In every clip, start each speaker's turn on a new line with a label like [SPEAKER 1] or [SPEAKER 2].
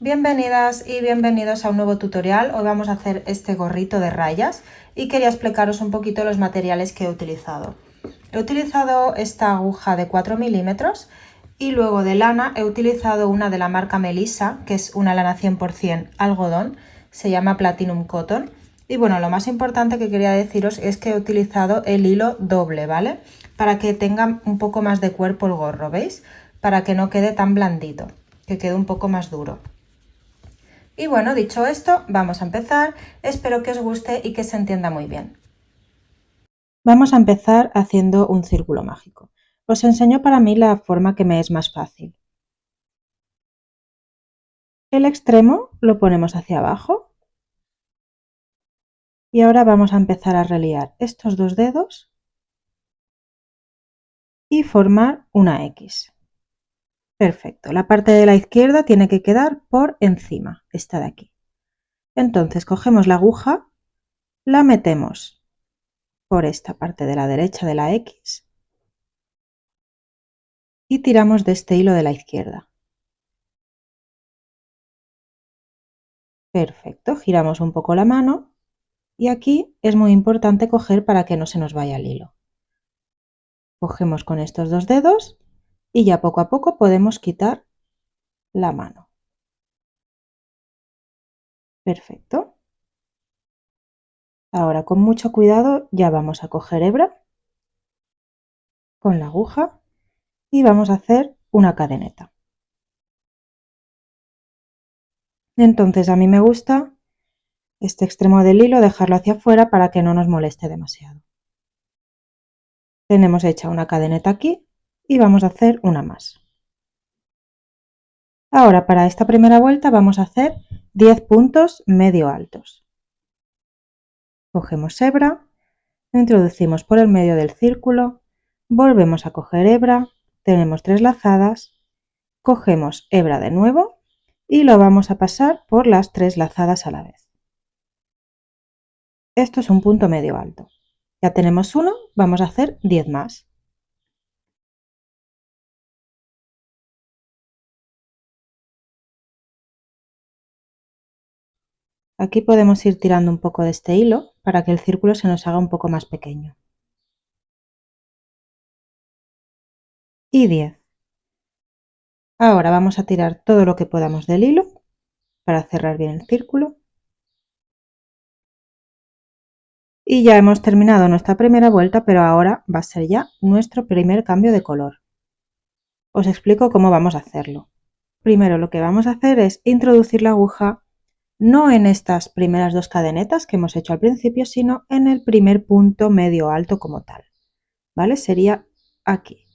[SPEAKER 1] Bienvenidas y bienvenidos a un nuevo tutorial. Hoy vamos a hacer este gorrito de rayas y quería explicaros un poquito los materiales que he utilizado. He utilizado esta aguja de 4 milímetros y luego de lana he utilizado una de la marca Melissa, que es una lana 100% algodón, se llama Platinum Cotton. Y bueno, lo más importante que quería deciros es que he utilizado el hilo doble, ¿vale? Para que tenga un poco más de cuerpo el gorro, ¿veis? Para que no quede tan blandito, que quede un poco más duro. Y bueno, dicho esto, vamos a empezar. Espero que os guste y que se entienda muy bien. Vamos a empezar haciendo un círculo mágico. Os enseño para mí la forma que me es más fácil. El extremo lo ponemos hacia abajo. Y ahora vamos a empezar a reliar estos dos dedos y formar una X. Perfecto. La parte de la izquierda tiene que quedar por encima, esta de aquí. Entonces cogemos la aguja, la metemos por esta parte de la derecha de la X y tiramos de este hilo de la izquierda. Perfecto, giramos un poco la mano y aquí es muy importante coger para que no se nos vaya el hilo. Cogemos con estos dos dedos y ya poco a poco podemos quitar la mano. Perfecto. Ahora con mucho cuidado ya vamos a coger hebra con la aguja y vamos a hacer una cadeneta. Entonces a mí me gusta este extremo del hilo dejarlo hacia afuera para que no nos moleste demasiado. Tenemos hecha una cadeneta aquí y vamos a hacer una más. Ahora para esta primera vuelta vamos a hacer 10 puntos medio altos. Cogemos hebra, introducimos por el medio del círculo, volvemos a coger hebra, tenemos 3 lazadas, cogemos hebra de nuevo y lo vamos a pasar por las 3 lazadas a la vez. Esto es un punto medio alto. Ya tenemos uno, vamos a hacer 10 más. Aquí podemos ir tirando un poco de este hilo para que el círculo se nos haga un poco más pequeño. Y 10. Ahora vamos a tirar todo lo que podamos del hilo para cerrar bien el círculo. Y ya hemos terminado nuestra primera vuelta, pero ahora va a ser ya nuestro primer cambio de color. Os explico cómo vamos a hacerlo. Primero lo que vamos a hacer es introducir la aguja no en estas primeras dos cadenetas que hemos hecho al principio, sino en el primer punto medio alto como tal. ¿Vale? Sería aquí.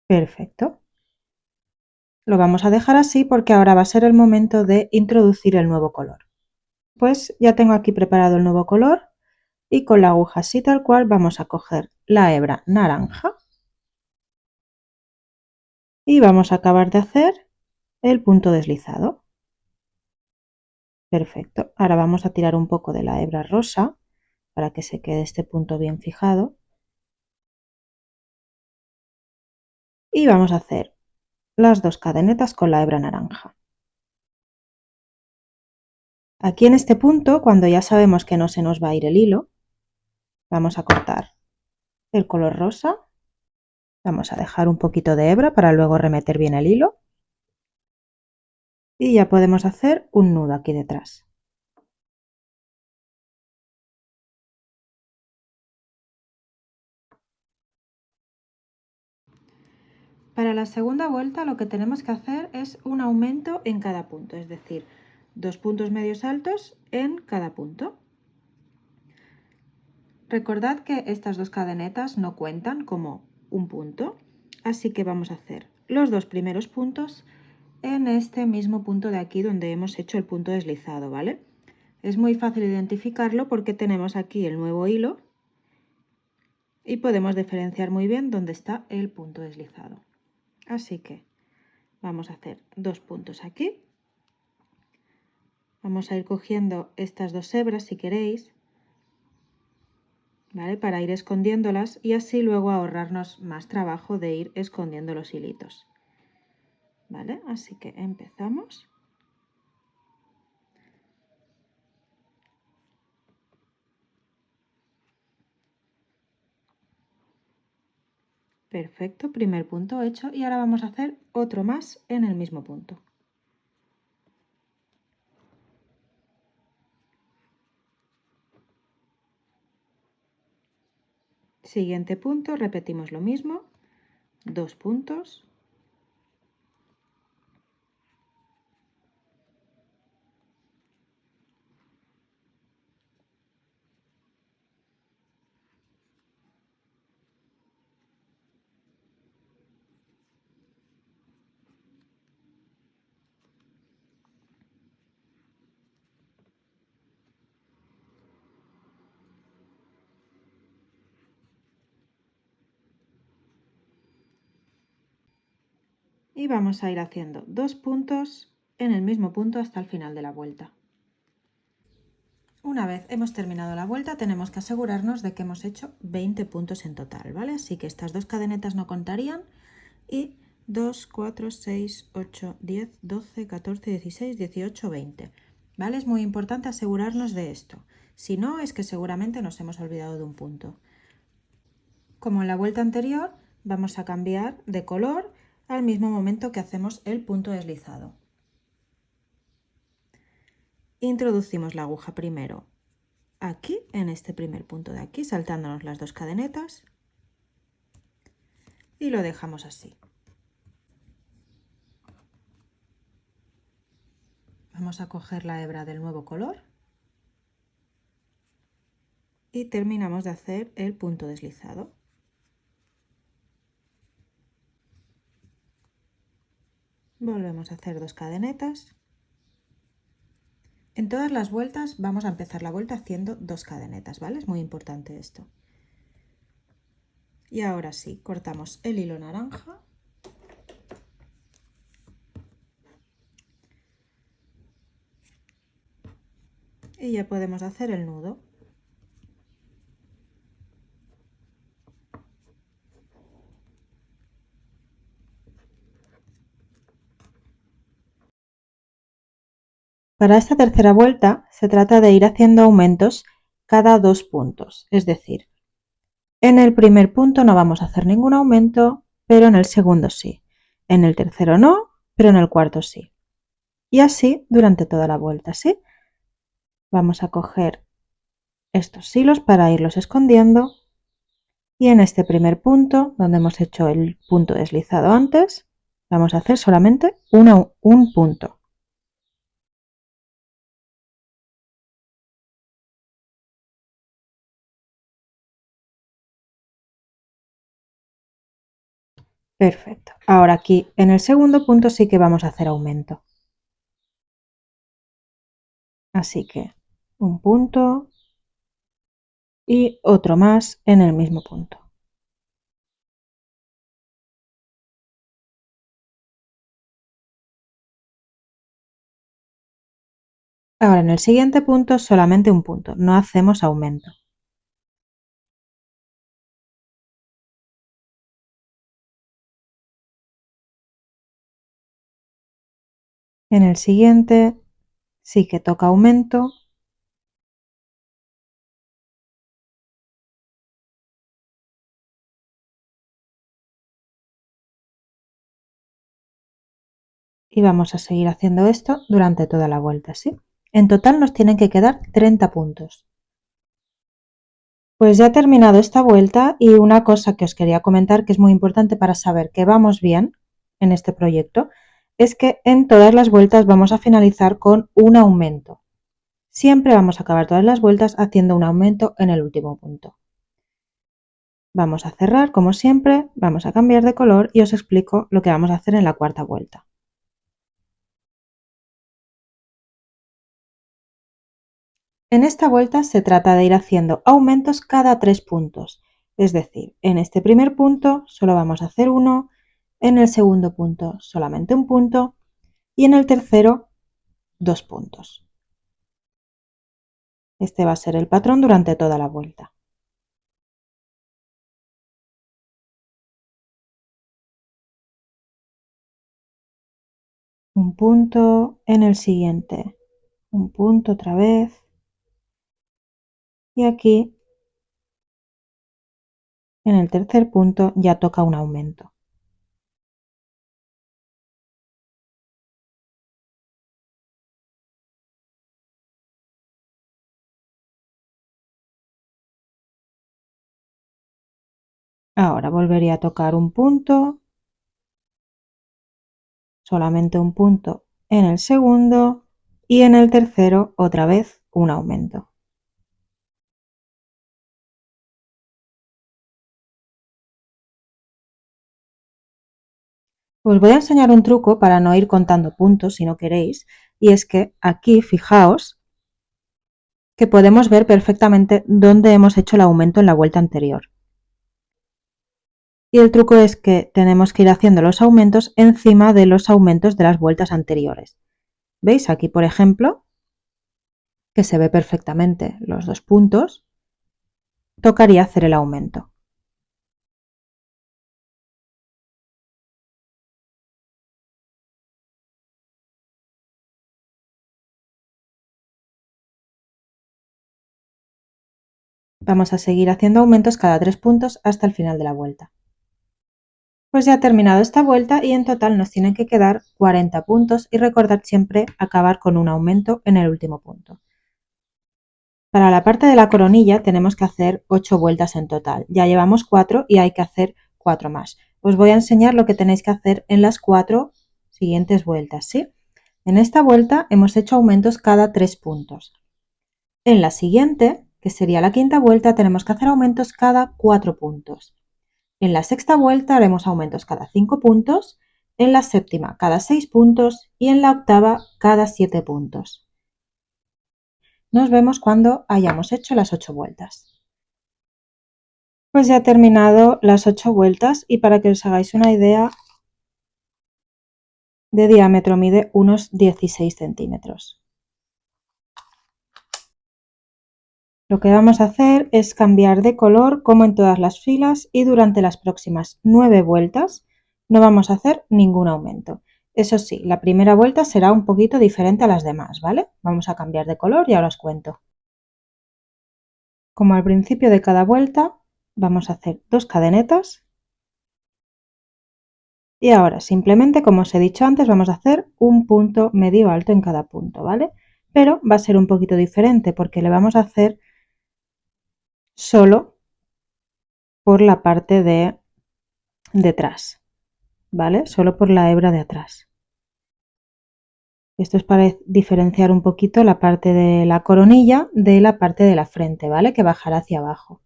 [SPEAKER 1] Perfecto. Lo vamos a dejar así porque ahora va a ser el momento de introducir el nuevo color. Pues ya tengo aquí preparado el nuevo color y con la aguja así tal cual vamos a coger la hebra naranja y vamos a acabar de hacer el punto deslizado. Perfecto. Ahora vamos a tirar un poco de la hebra rosa para que se quede este punto bien fijado. Y vamos a hacer las dos cadenetas con la hebra naranja. Aquí en este punto, cuando ya sabemos que no se nos va a ir el hilo, vamos a cortar el color rosa. Vamos a dejar un poquito de hebra para luego remeter bien el hilo. Y ya podemos hacer un nudo aquí detrás. Para la segunda vuelta lo que tenemos que hacer es un aumento en cada punto, es decir, 2 puntos medios altos en cada punto. Recordad que estas dos cadenetas no cuentan como un punto, así que vamos a hacer los dos primeros puntos en este mismo punto de aquí donde hemos hecho el punto deslizado, ¿vale? Es muy fácil identificarlo porque tenemos aquí el nuevo hilo y podemos diferenciar muy bien dónde está el punto deslizado. Así que vamos a hacer 2 puntos aquí. Vamos a ir cogiendo estas dos hebras si queréis, ¿vale? Para ir escondiéndolas y así luego ahorrarnos más trabajo de ir escondiendo los hilitos. ¿vale? Así que empezamos. Perfecto, primer punto hecho y ahora vamos a hacer otro más en el mismo punto. Siguiente punto, repetimos lo mismo, 2 puntos. Y vamos a ir haciendo 2 puntos en el mismo punto hasta el final de la vuelta. Una vez hemos terminado la vuelta tenemos que asegurarnos de que hemos hecho 20 puntos en total, ¿vale? Así que estas 2 cadenetas no contarían y 2, 4, 6, 8, 10, 12, 14, 16, 18, 20. ¿Vale? Es muy importante asegurarnos de esto. Si no, es que seguramente nos hemos olvidado de un punto. Como en la vuelta anterior, vamos a cambiar de color al mismo momento que hacemos el punto deslizado. Introducimos la aguja primero aquí, en este primer punto de aquí, saltándonos las 2 cadenetas y lo dejamos así. Vamos a coger la hebra del nuevo color y terminamos de hacer el punto deslizado. Volvemos a hacer 2 cadenetas. En todas las vueltas vamos a empezar la vuelta haciendo 2 cadenetas, ¿vale? Es muy importante esto. Y ahora sí, cortamos el hilo naranja. Y ya podemos hacer el nudo. Para esta tercera vuelta se trata de ir haciendo aumentos cada 2 puntos, es decir, en el primer punto no vamos a hacer ningún aumento, pero en el segundo sí. En el tercero no, pero en el cuarto sí. Y así durante toda la vuelta, ¿sí? Vamos a coger estos hilos para irlos escondiendo y en este primer punto, donde hemos hecho el punto deslizado antes, vamos a hacer solamente un punto. Perfecto. Ahora aquí en el segundo punto sí que vamos a hacer aumento. Así que un punto y otro más en el mismo punto. Ahora en el siguiente punto solamente un punto, no hacemos aumento. En el siguiente sí que toca aumento. Y vamos a seguir haciendo esto durante toda la vuelta, ¿sí? En total nos tienen que quedar 30 puntos. Pues ya he terminado esta vuelta y una cosa que os quería comentar que es muy importante para saber que vamos bien en este proyecto es que en todas las vueltas vamos a finalizar con un aumento. Siempre vamos a acabar todas las vueltas haciendo un aumento en el último punto. Vamos a cerrar como siempre, vamos a cambiar de color y os explico lo que vamos a hacer en la cuarta vuelta. En esta vuelta se trata de ir haciendo aumentos cada 3 puntos, es decir, en este primer punto solo vamos a hacer uno, en el segundo punto solamente un punto y en el tercero 2 puntos. Este va a ser el patrón durante toda la vuelta. un punto, en el siguiente un punto otra vez y aquí en el tercer punto ya toca un aumento. Ahora volvería a tocar un punto, solamente un punto en el segundo y en el tercero otra vez un aumento. Os voy a enseñar un truco para no ir contando puntos si no queréis, y es que aquí fijaos que podemos ver perfectamente dónde hemos hecho el aumento en la vuelta anterior. Y el truco es que tenemos que ir haciendo los aumentos encima de los aumentos de las vueltas anteriores. ¿Veis? Aquí, por ejemplo, que se ve perfectamente los dos puntos, tocaría hacer el aumento. Vamos a seguir haciendo aumentos cada 3 puntos hasta el final de la vuelta. Pues ya ha terminado esta vuelta y en total nos tienen que quedar 40 puntos y recordad siempre acabar con un aumento en el último punto. Para la parte de la coronilla tenemos que hacer 8 vueltas en total. Ya llevamos 4 y hay que hacer 4 más. Os voy a enseñar lo que tenéis que hacer en las 4 siguientes vueltas, ¿sí? En esta vuelta hemos hecho aumentos cada 3 puntos. En la siguiente, que sería la quinta vuelta, tenemos que hacer aumentos cada 4 puntos. En la sexta vuelta haremos aumentos cada 5 puntos, en la séptima cada 6 puntos y en la octava cada 7 puntos. Nos vemos cuando hayamos hecho las 8 vueltas. Pues ya he terminado las 8 vueltas y para que os hagáis una idea, de diámetro mide unos 16 centímetros. Lo que vamos a hacer es cambiar de color como en todas las filas y durante las próximas 9 vueltas no vamos a hacer ningún aumento. Eso sí, la primera vuelta será un poquito diferente a las demás, ¿vale? Vamos a cambiar de color y ahora os cuento. Como al principio de cada vuelta, vamos a hacer 2 cadenetas. Y ahora, simplemente, como os he dicho antes, vamos a hacer un punto medio alto en cada punto, ¿vale? Pero va a ser un poquito diferente porque le vamos a hacer solo por la parte de detrás, ¿vale? Solo por la hebra de atrás. Esto es para diferenciar un poquito la parte de la coronilla de la parte de la frente, ¿vale? Que bajará hacia abajo.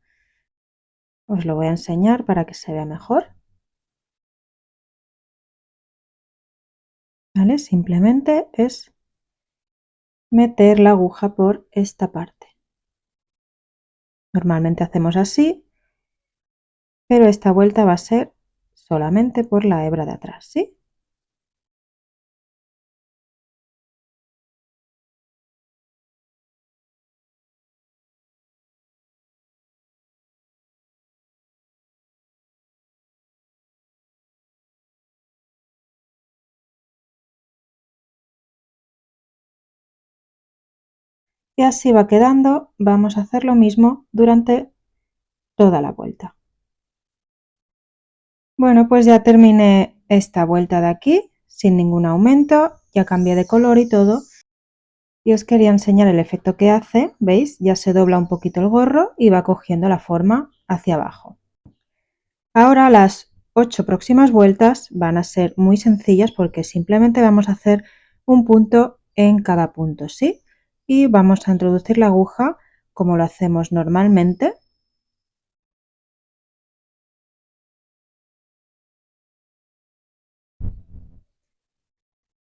[SPEAKER 1] Os lo voy a enseñar para que se vea mejor. ¿Vale? Simplemente es meter la aguja por esta parte. Normalmente hacemos así, pero esta vuelta va a ser solamente por la hebra de atrás, ¿sí? Y así va quedando. Vamos a hacer lo mismo durante toda la vuelta. Bueno, pues ya terminé esta vuelta de aquí sin ningún aumento, ya cambié de color y todo. Y os quería enseñar el efecto que hace, ¿veis? Ya se dobla un poquito el gorro y va cogiendo la forma hacia abajo. Ahora las 8 próximas vueltas van a ser muy sencillas porque simplemente vamos a hacer un punto en cada punto, ¿sí? Y vamos a introducir la aguja como lo hacemos normalmente.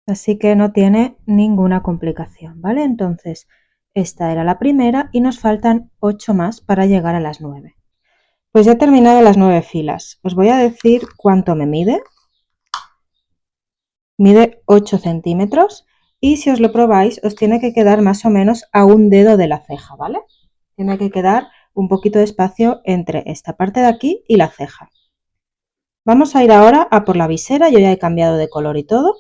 [SPEAKER 1] Así que no tiene ninguna complicación, ¿vale? Entonces, esta era la primera y nos faltan 8 más para llegar a las 9. Pues ya he terminado las 9 filas. Os voy a decir cuánto me mide. Mide 8 centímetros y si os lo probáis os tiene que quedar más o menos a un dedo de la ceja, ¿vale? Tiene que quedar un poquito de espacio entre esta parte de aquí y la ceja. Vamos a ir ahora a por la visera, yo ya he cambiado de color y todo.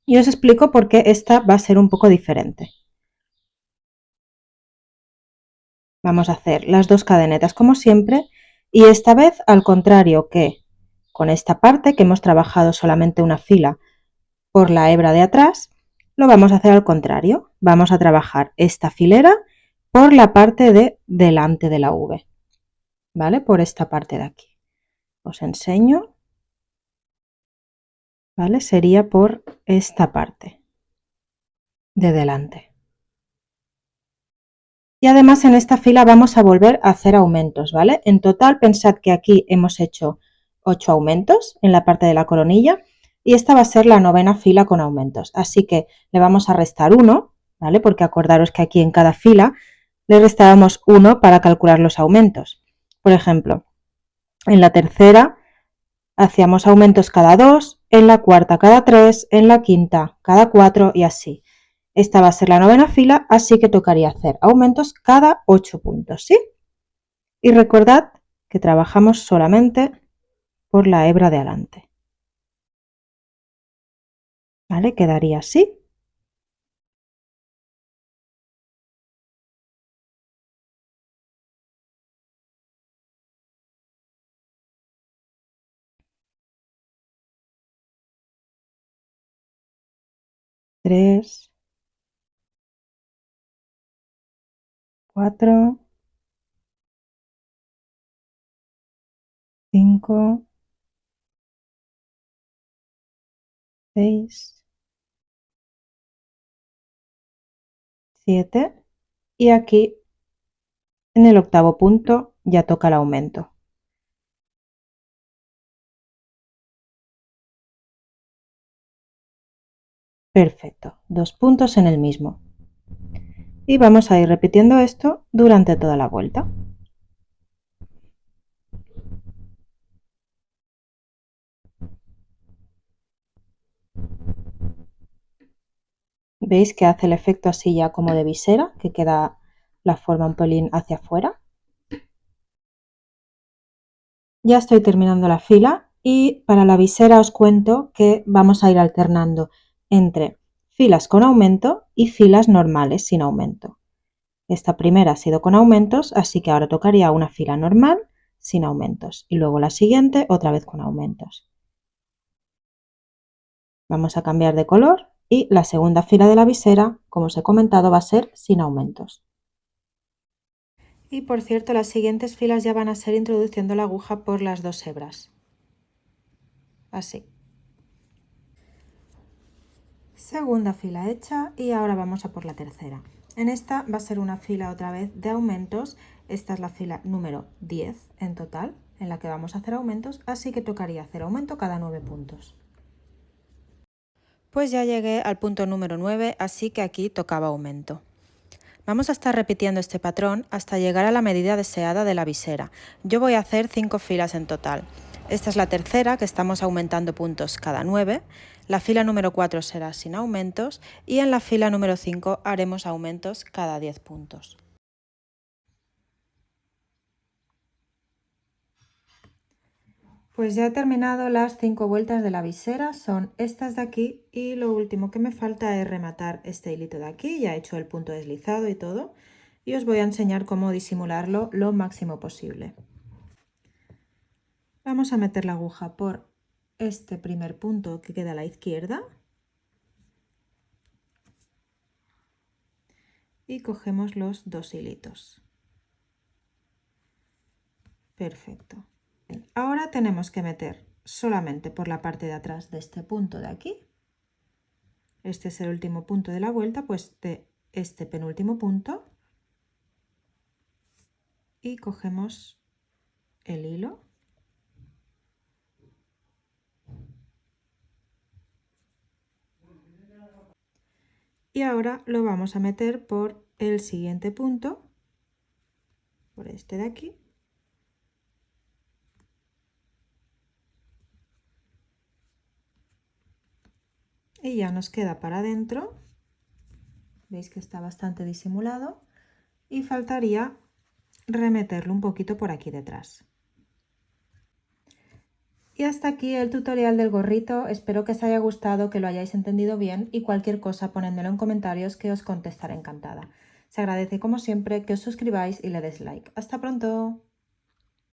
[SPEAKER 1] Y os explico por qué esta va a ser un poco diferente. Vamos a hacer las dos cadenetas como siempre y esta vez al contrario que con esta parte que hemos trabajado solamente una fila por la hebra de atrás, lo vamos a hacer al contrario. Vamos a trabajar esta filera por la parte de delante de la V, ¿vale? Por esta parte de aquí. Os enseño, ¿vale? Sería por esta parte de delante. Y además en esta fila vamos a volver a hacer aumentos, ¿vale? En total pensad que aquí hemos hecho 8 aumentos en la parte de la coronilla y esta va a ser la 9ª fila con aumentos. Así que le vamos a restar 1, ¿vale? Porque acordaros que aquí en cada fila le restábamos 1 para calcular los aumentos. Por ejemplo, en la tercera hacíamos aumentos cada 2, en la cuarta cada 3, en la quinta cada 4 y así. Esta va a ser la 9ª fila, así que tocaría hacer aumentos cada 8 puntos, ¿sí? Y recordad que trabajamos solamente por la hebra de adelante. ¿Vale? Quedaría así. Tres, 4, 5, 6, 7 y aquí en el 8º punto ya toca el aumento. Perfecto, 2 puntos en el mismo. Y vamos a ir repitiendo esto durante toda la vuelta. ¿Veis que hace el efecto así ya como de visera, que queda la forma un pelín hacia afuera? Ya estoy terminando la fila y para la visera os cuento que vamos a ir alternando entre filas con aumento y filas normales sin aumento. Esta primera ha sido con aumentos, así que ahora tocaría una fila normal sin aumentos y luego la siguiente otra vez con aumentos. Vamos a cambiar de color y la segunda fila de la visera, como os he comentado, va a ser sin aumentos. Y por cierto, las siguientes filas ya van a ser introduciendo la aguja por las 2 hebras. Así. Segunda fila hecha y ahora vamos a por la tercera. En esta va a ser una fila otra vez de aumentos. Esta es la fila número 10 en total en la que vamos a hacer aumentos, así que tocaría hacer aumento cada 9 puntos. Pues ya llegué al punto número 9, así que aquí tocaba aumento. Vamos a estar repitiendo este patrón hasta llegar a la medida deseada de la visera. Yo voy a hacer 5 filas en total. Esta es la tercera, que estamos aumentando puntos cada 9. La fila número 4 será sin aumentos y en la fila número 5 haremos aumentos cada 10 puntos. Pues ya he terminado las 5 vueltas de la visera, son estas de aquí y lo último que me falta es rematar este hilito de aquí, ya he hecho el punto deslizado y todo y os voy a enseñar cómo disimularlo lo máximo posible. Vamos a meter la aguja por este primer punto que queda a la izquierda y cogemos los 2 hilitos. Perfecto. Ahora tenemos que meter solamente por la parte de atrás de este punto de aquí. Este es el último punto de la vuelta, pues de este penúltimo punto y cogemos el hilo. Y ahora lo vamos a meter por el siguiente punto, por este de aquí. Y ya nos queda para adentro. Veis que está bastante disimulado y faltaría remeterlo un poquito por aquí detrás. Y hasta aquí el tutorial del gorrito, espero que os haya gustado, que lo hayáis entendido bien y cualquier cosa ponedmelo en comentarios que os contestaré encantada. Se agradece como siempre que os suscribáis y le des like. ¡Hasta pronto!